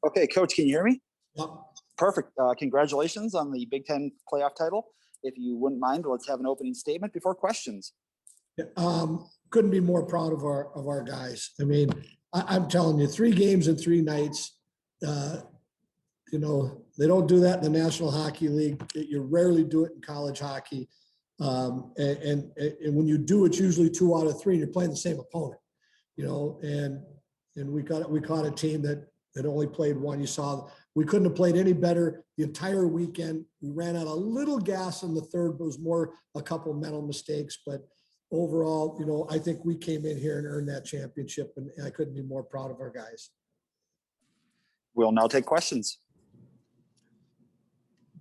Okay, Coach, can you hear me? Yep. Perfect. Congratulations on the Big Ten playoff title. If you wouldn't mind, let's have an opening statement before questions. Couldn't be more proud of our guys. I mean, I'm telling you, 3 games in 3 nights. They don't do that in the National Hockey League. You rarely do it in college hockey. And when you do, it's usually 2 out of 3, and you're playing the same opponent. And we caught a team that only played 1. You saw we couldn't have played any better the entire weekend. We ran out a little gas in the third, but it was more a couple mental mistakes. But overall, I think we came in here and earned that championship, and I couldn't be more proud of our guys. We'll now take questions.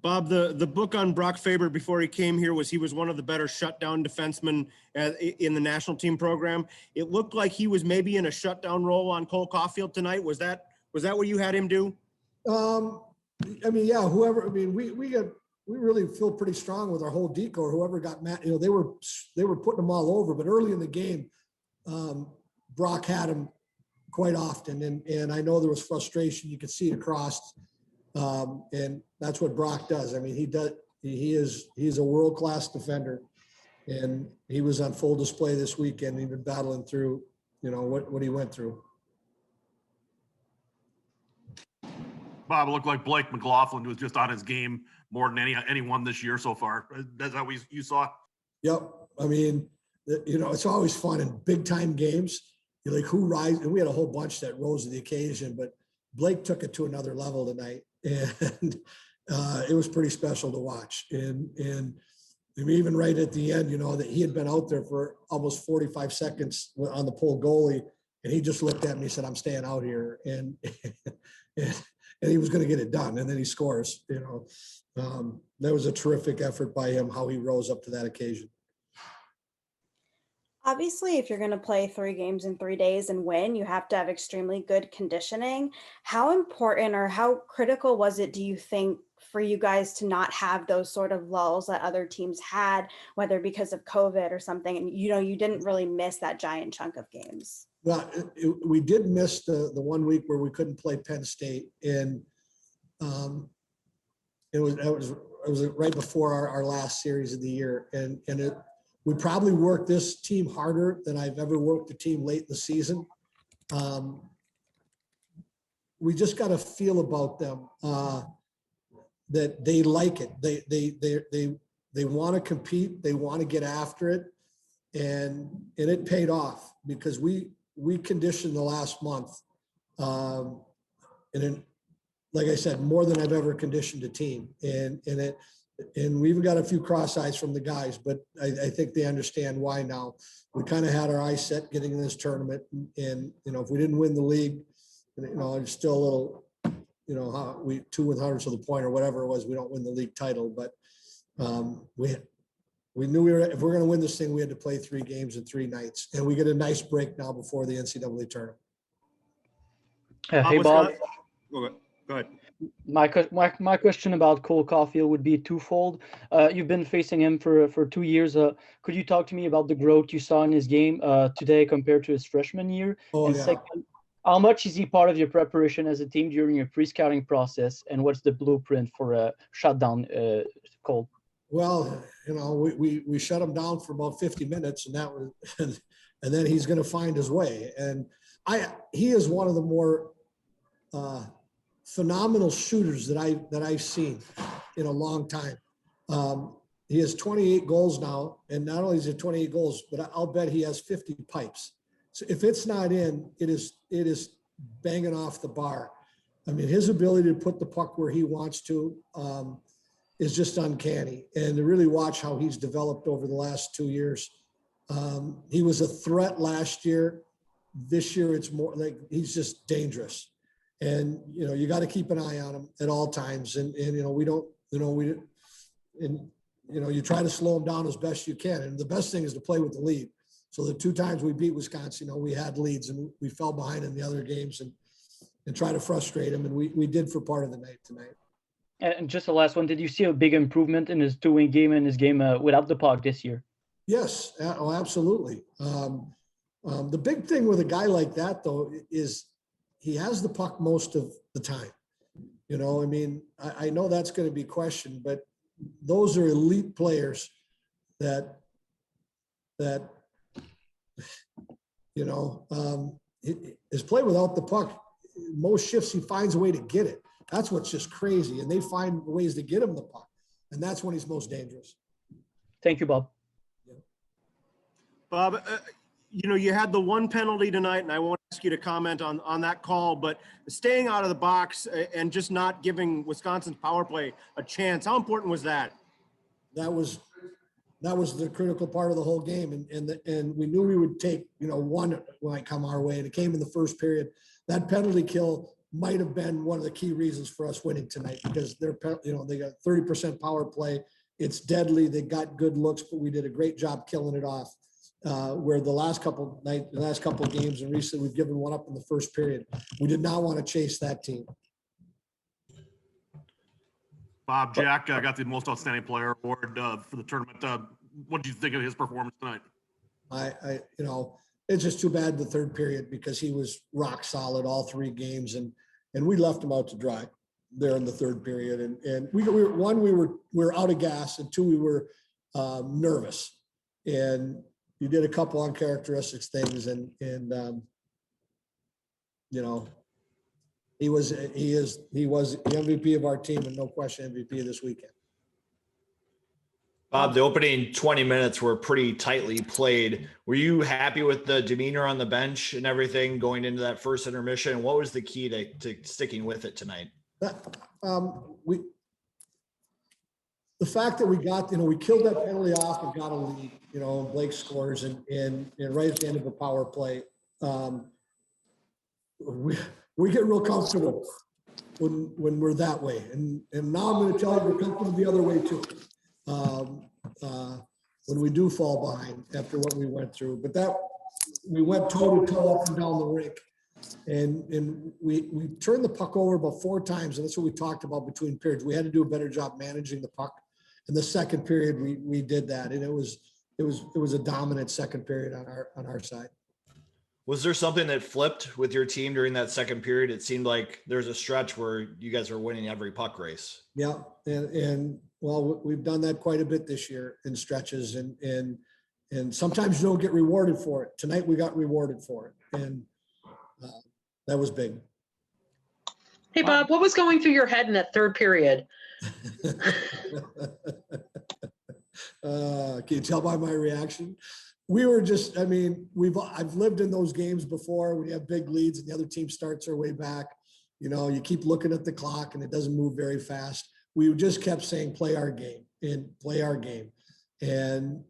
Bob, the book on Brock Faber before he came here he was one of the better shutdown defensemen in the national team program. It looked like he was maybe in a shutdown role on Cole Carfield tonight. Was that what you had him do? Yeah, whoever. We really feel pretty strong with our whole decor. Whoever got mad, they were putting them all over. But early in the game, Brock had him quite often, and I know there was frustration. You could see it across. And that's what Brock does. I mean, he's a world-class defender, and he was on full display this weekend, even battling through, what he went through. Bob, it looked like Blake McLaughlin was just on his game more than anyone this year so far. That's how you saw it? Yep. I mean, it's always fun in big-time games. You're like, who rises? And we had a whole bunch that rose to the occasion, but Blake took it to another level tonight. And it was pretty special to watch. And even right at the end, that he had been out there for almost 45 seconds on the pull goalie, and he just looked at me and said, "I'm staying out here," and he was going to get it done. And then he scores. That was a terrific effort by him, how he rose up to that occasion. Obviously, if you're going to play 3 games in 3 days and win, you have to have extremely good conditioning. How important or how critical was it, do you think, for you guys to not have those sort of lulls that other teams had, whether because of COVID or something, and you didn't really miss that giant chunk of games? Well, we did miss the 1 week where we couldn't play Penn State, and it was right before our last series of the year, and we probably worked this team harder than I've ever worked a team late in the season. We just got a feel about them that they like it. They want to compete. They want to get after it, and it paid off because we conditioned the last month, and like I said, more than I've ever conditioned a team, and we even got a few cross eyes from the guys, but I think they understand why now. We kind of had our eyes set getting in this tournament, and if we didn't win the league, it's still a little, we 2/100ths of the point or whatever it was, we don't win the league title, but we knew if we're going to win this thing, we had to play 3 games in 3 nights, and we get a nice break now before the NCAA tournament. Hey, Bob. Go ahead. My question about Cole Carfield would be twofold. You've been facing him for 2 years. Could you talk to me about the growth you saw in his game today compared to his freshman year? And yeah. Second, how much is he part of your preparation as a team during your pre-scouting process? And what's the blueprint for a shutdown, Cole? Well, we shut him down for about 50 minutes, and that was, and then he's going to find his way. And he is one of the more phenomenal shooters that I've seen in a long time. He has 28 goals now, and not only is it 28 goals, but I'll bet he has 50 pipes. So if it's not in, it is banging off the bar. I mean, his ability to put the puck where he wants to is just uncanny. And to really watch how he's developed over the last 2 years. He was a threat last year. This year, it's more like he's just dangerous. And, you got to keep an eye on him at all times. And you try to slow him down as best you can. And the best thing is to play with the lead. So the 2 times we beat Wisconsin, we had leads and we fell behind in the other games and try to frustrate him. And we did for part of the night tonight. And just the last one, did you see a big improvement in his two-wing game and his game without the puck this year? Yes, absolutely. The big thing with a guy like that, though, is he has the puck most of the time. You know, I mean, I know that's going to be questioned, but those are elite players that you know, his play without the puck, most shifts he finds a way to get it. That's what's just crazy. And they find ways to get him the puck. And that's when he's most dangerous. Thank you, Bob. Bob, you know, you had the one penalty tonight, and I won't ask you to comment on that call, but staying out of the box and just not giving Wisconsin's power play a chance, how important was that? That was the critical part of the whole game. And we knew we would take, you know, one might come our way, and it came in the first period. That penalty kill might have been one of the key reasons for us winning tonight, because they're, you know, they got 30% power play. It's deadly. They got good looks, but we did a great job killing it off. Where the last couple of games and recently we've given one up in the first period. We did not want to chase that team. Bob, Jack got the most outstanding player award for the tournament. What did you think of his performance tonight? You know, it's just too bad the third period, because he was rock solid all 3 games, and we left him out to dry there in the third period. And we were out of gas, and 2, we were nervous, and you did a couple uncharacteristic things, and you know, he was the MVP of our team, and no question MVP this weekend. Bob, the opening 20 minutes were pretty tightly played. Were you happy with the demeanor on the bench and everything going into that first intermission? What was the key to sticking with it tonight? The fact that we got, you know, we killed that penalty off and got a lead, you know, Blake scores and right at the end of a power play, we get real comfortable when we're that way. And now I'm going to tell you, we're comfortable the other way too. When we do fall behind after what we went through, but that we went toe to toe up and down the rink, and we turned the puck over about 4 times, and that's what we talked about between periods. We had to do a better job managing the puck. In the second period, we did that, and it was a dominant second period on our side. Was there something that flipped with your team during that second period? It seemed like there's a stretch where you guys were winning every puck race. Yeah, and well, we've done that quite a bit this year in stretches, and sometimes you don't get rewarded for it. Tonight we got rewarded for it, and that was big. Hey, Bob, what was going through your head in that third period? Can you tell by my reaction? We were just, I mean, I've lived in those games before when you have big leads and the other team starts their way back. You know, you keep looking at the clock and it doesn't move very fast. We just kept saying, play our game and play our game. And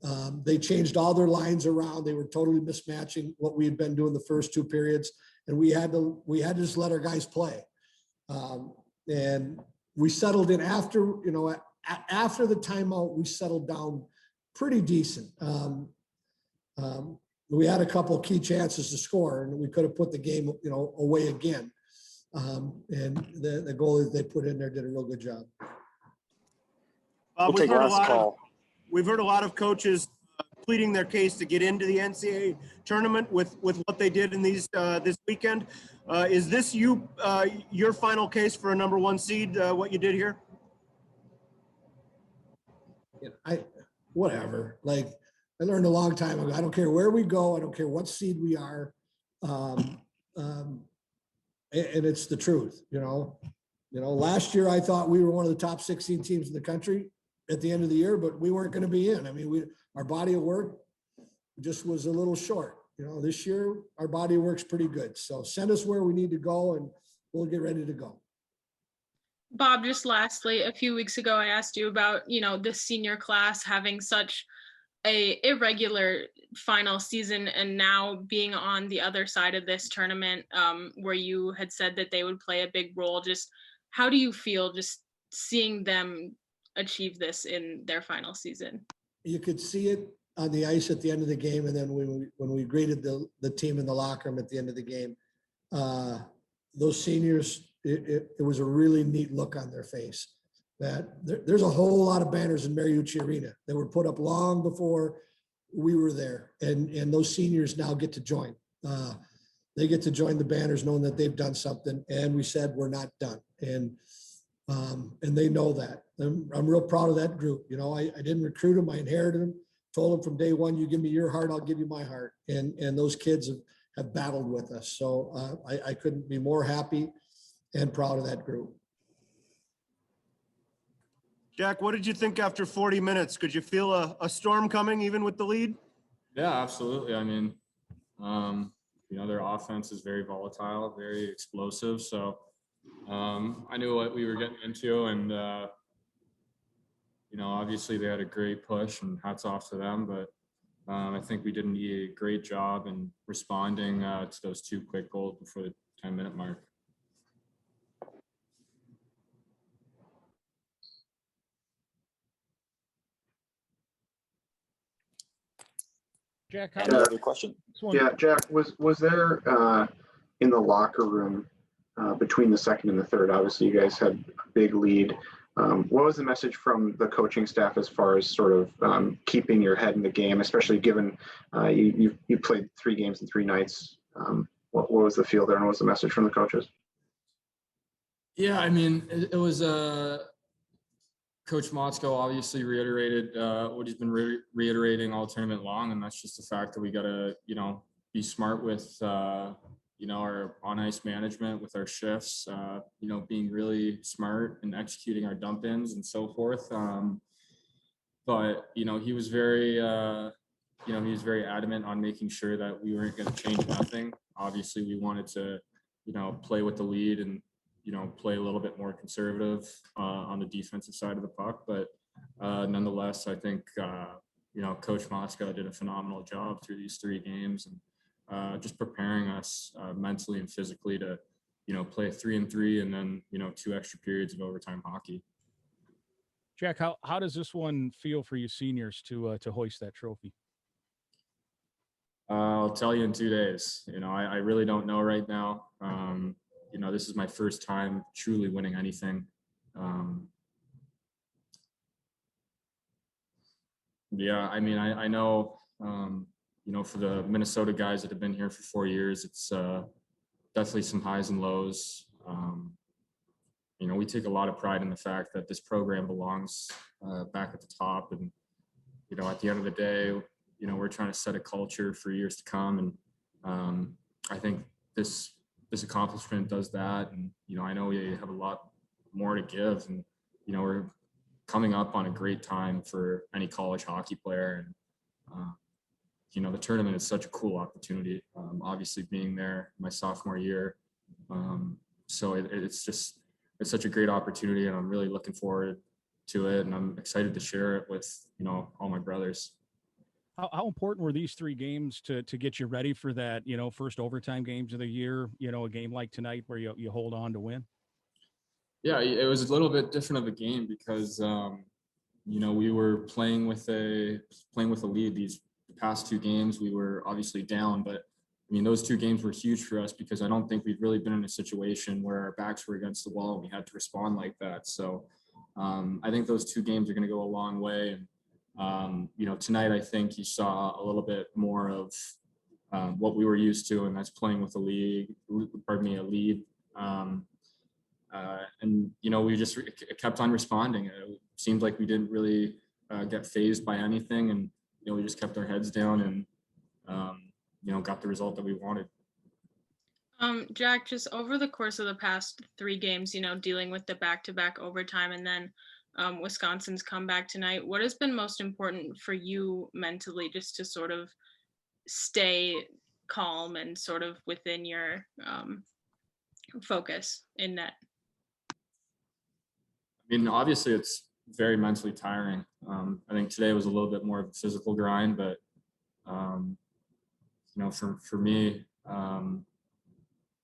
they changed all their lines around. They were totally mismatching what we had been doing the first 2 periods. And we had to just let our guys play. And we settled in after, you know, after the timeout, we settled down pretty decent. We had a couple of key chances to score, and we could have put the game, you know, away again. And the goalie they put in there did a real good job. We'll take last call. We've heard a lot of coaches pleading their case to get into the NCAA tournament with what they did in these this weekend. Is this your final case for a number 1 seed? What you did here? Whatever. Like, I learned a long time ago. I don't care where we go. I don't care what seed we are. And it's the truth, you know. Last year I thought we were one of the top 16 teams in the country at the end of the year, but we weren't going to be in. I mean, our body of work just was a little short. You know, this year our body of work's pretty good. So send us where we need to go and we'll get ready to go. Bob, just lastly, a few weeks ago, I asked you about, you know, the senior class having such a irregular final season and now being on the other side of this tournament, where you had said that they would play a big role. Just how do you feel just seeing them achieve this in their final season? You could see it on the ice at the end of the game, and then when we greeted the team in the locker room at the end of the game, those seniors, it was a really neat look on their face. That there's a whole lot of banners in Mariucci Arena that were put up long before we were there, and those seniors now get to join. they get to join the banners knowing that they've done something. And we said, we're not done. And they know that. I'm real proud of that group. You know, I didn't recruit them. I inherited them, told them from day one, you give me your heart, I'll give you my heart. And those kids have battled with us. So I couldn't be more happy and proud of that group. Jack, what did you think after 40 minutes? Could you feel a storm coming even with the lead? Yeah, absolutely. I mean, you know, their offense is very volatile, very explosive. So I knew what we were getting into, and you know, obviously they had a great push, and hats off to them. But I think we did a great job in responding to those 2 quick goals before the 10-minute mark. Jack, Any other question? yeah, Jack, was there in the locker room between the second and the third? Obviously, you guys had a big lead. What was the message from the coaching staff as far as sort of keeping your head in the game, especially given you played 3 games in 3 nights? What was the feel there, and what was the message from the coaches? Yeah, I mean, it was Coach Motzko obviously reiterated what he's been reiterating all tournament long, and that's just the fact that we got to, you know, be smart with, you know, our on ice management with our shifts, you know, being really smart and executing our dump ins and so forth. But, you know, he was very, you know, he was very adamant on making sure that we weren't going to change nothing. Obviously, we wanted to, you know, play with the lead and, you know, play a little bit more conservative on the defensive side of the puck. But nonetheless, I think, you know, Coach Motzko did a phenomenal job through these 3 games, and just preparing us mentally and physically to, you know, play 3-3 and then, you know, 2 extra periods of overtime hockey. Jack, how does this one feel for you seniors to hoist that trophy? I'll tell you in 2 days. You know, I really don't know right now. You know, this is my first time truly winning anything. Yeah, I mean, I know, you know, for the Minnesota guys that have been here for 4 years, it's definitely some highs and lows. You know, we take a lot of pride in the fact that this program belongs back at the top. And, you know, at the end of the day, you know, we're trying to set a culture for years to come. And I think this accomplishment does that. And, you know, I know we have a lot more to give, and, you know, we're coming up on a great time for any college hockey player. And, you know, the tournament is such a cool opportunity, obviously being there my sophomore year. So it's such a great opportunity, and I'm really looking forward to it. And I'm excited to share it with, you know, all my brothers. How important were these 3 games to get you ready for that, you know, first overtime games of the year, you know, a game like tonight where you hold on to win? Yeah, it was a little bit different of a game because, you know, we were playing with a lead. The past 2 games, we were obviously down, but I mean, those 2 games were huge for us because I don't think we've really been in a situation where our backs were against the wall and we had to respond like that. So I think those 2 games are going to go a long way. And, you know, tonight, I think you saw a little bit more of what we were used to, and that's playing with a lead. And, you know, we just kept on responding. It seemed like we didn't really get fazed by anything. And, you know, we just kept our heads down and, you know, got the result that we wanted. Jack, just over the course of the past 3 games, you know, dealing with the back-to-back overtime and then Wisconsin's comeback tonight, what has been most important for you mentally just to sort of stay calm and sort of within your focus in net? I mean, obviously it's very mentally tiring. I think today was a little bit more of a physical grind, but, you know, for me,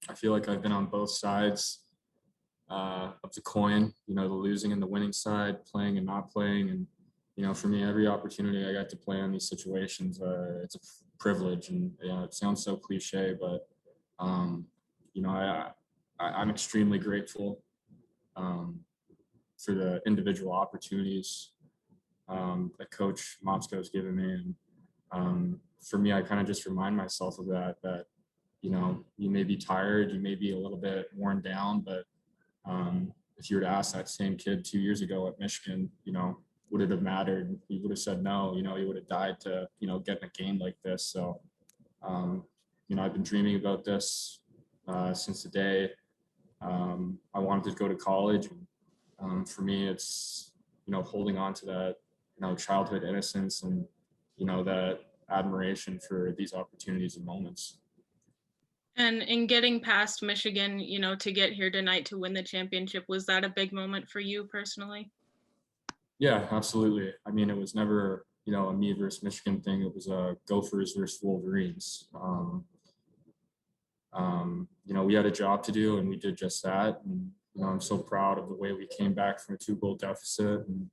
I feel like I've been on both sides of the coin, you know, the losing and the winning side, playing and not playing. And, you know, for me, every opportunity I got to play in these situations, it's a privilege. And, you know, it sounds so cliche, but, you know, I'm extremely grateful for the individual opportunities that Coach Motzko has given me. And for me, I kind of just remind myself of that you may be tired, you may be a little bit worn down, but if you were to ask that same kid 2 years ago at Michigan, would it have mattered? He would have said no. He would have died to get in a game like this. So I've been dreaming about this since the day I wanted to go to college. For me, it's holding on to that childhood innocence and that admiration for these opportunities and moments. And in getting past Michigan, to get here tonight to win the championship, was that a big moment for you personally? Yeah, absolutely. I mean, it was never, a me versus Michigan thing. It was a Gophers versus Wolverines. We had a job to do and we did just that. And, I'm so proud of the way we came back from a 2-goal deficit. And,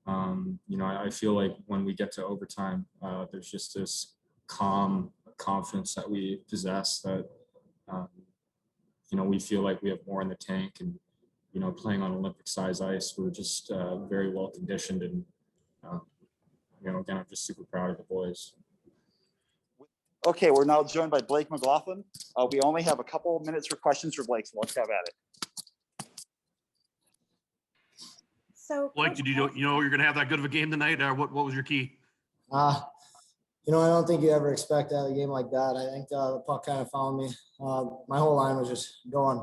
I feel like when we get to overtime, there's just this calm confidence that we possess that, we feel like we have more in the tank and, playing on Olympic size ice, we're just very well conditioned. And, again, I'm just super proud of the boys. Okay, we're now joined by Blake McLaughlin. We only have a couple of minutes for questions for Blake, so let's have at it. So, Blake, did you know you're going to have that good of a game tonight? What was your key? I don't think you ever expect out of a game like that. I think the puck kind of found me. My whole line was just going.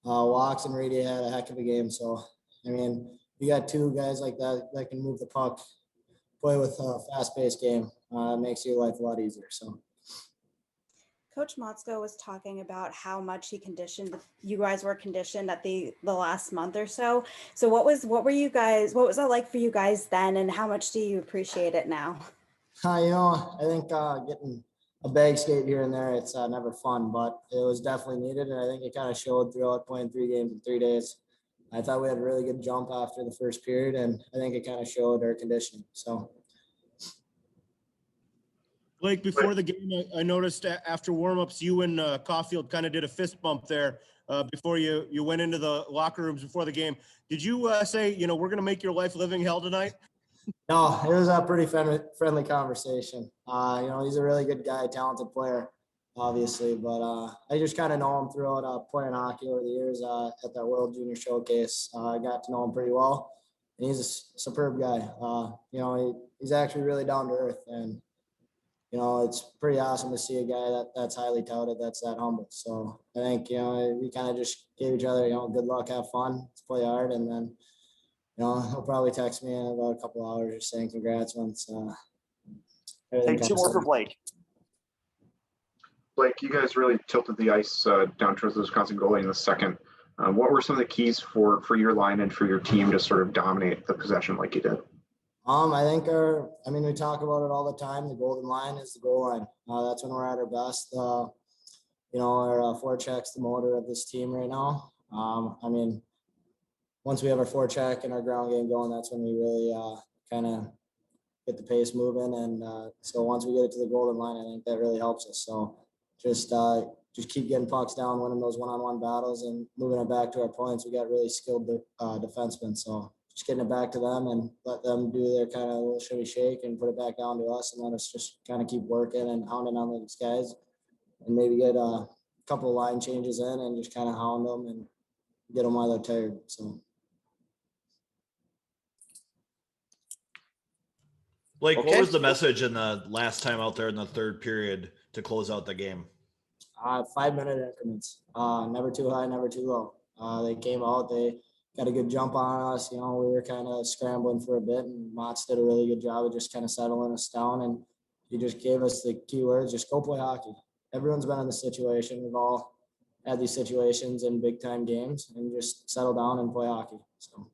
Walks and Reedy had a heck of a game. So, you got two guys like that can move the puck, play with a fast-paced game. It makes your life a lot easier. So, Coach Motzko was talking about how much you guys were conditioned at the last month or so. So what was it like for you guys then, and how much do you appreciate it now? I think getting a bag skate here and there, it's never fun, but it was definitely needed. And I think it kind of showed throughout playing 3 games in 3 days. I thought we had a really good jump after the first period, and I think it kind of showed our conditioning. So. Blake, before the game, I noticed after warmups, you and Carfield kind of did a fist bump there before you went into the locker rooms before the game. Did you say, we're going to make your life living hell tonight? No, it was a pretty friendly conversation. He's a really good guy, talented player, obviously, but I just kind of know him throughout playing hockey over the years at that World Junior Showcase. I got to know him pretty well, and he's a superb guy. He's actually really down to earth, and it's pretty awesome to see a guy that's highly touted, that's that humble. So I think, we kind of just gave each other, good luck, have fun, let's play hard. And then, he'll probably text me in about a couple hours just saying congrats once. Take 2 more for Blake. Blake, you guys really tilted the ice down towards the Wisconsin goalie in the second. What were some of the keys for your line and for your team to sort of dominate the possession like you did? I think we talk about it all the time. The golden line is the goal line. That's when we're at our best. Our forecheck's the motor of this team right now. Once we have our forecheck and our ground game going, that's when we really kind of get the pace moving. And so once we get it to the golden line, I think that really helps us. So just keep getting pucks down, winning those one-on-one battles and moving it back to our points. We got really skilled defensemen. So just getting it back to them and let them do their kind of little shimmy shake and put it back down to us, and let us just kind of keep working and hounding on these guys, and maybe get a couple of line changes in and just kind of hound them and get them while they're tired. So. Blake, Okay. What was the message in the last time out there in the third period to close out the game? 5-minute increments, never too high, never too low. They came out, they got a good jump on us. We were kind of scrambling for a bit, and Motz did a really good job of just kind of settling us down. And he just gave us the key words, just go play hockey. Everyone's been in this situation. We've all had these situations in big time games, and just settle down and play hockey. So.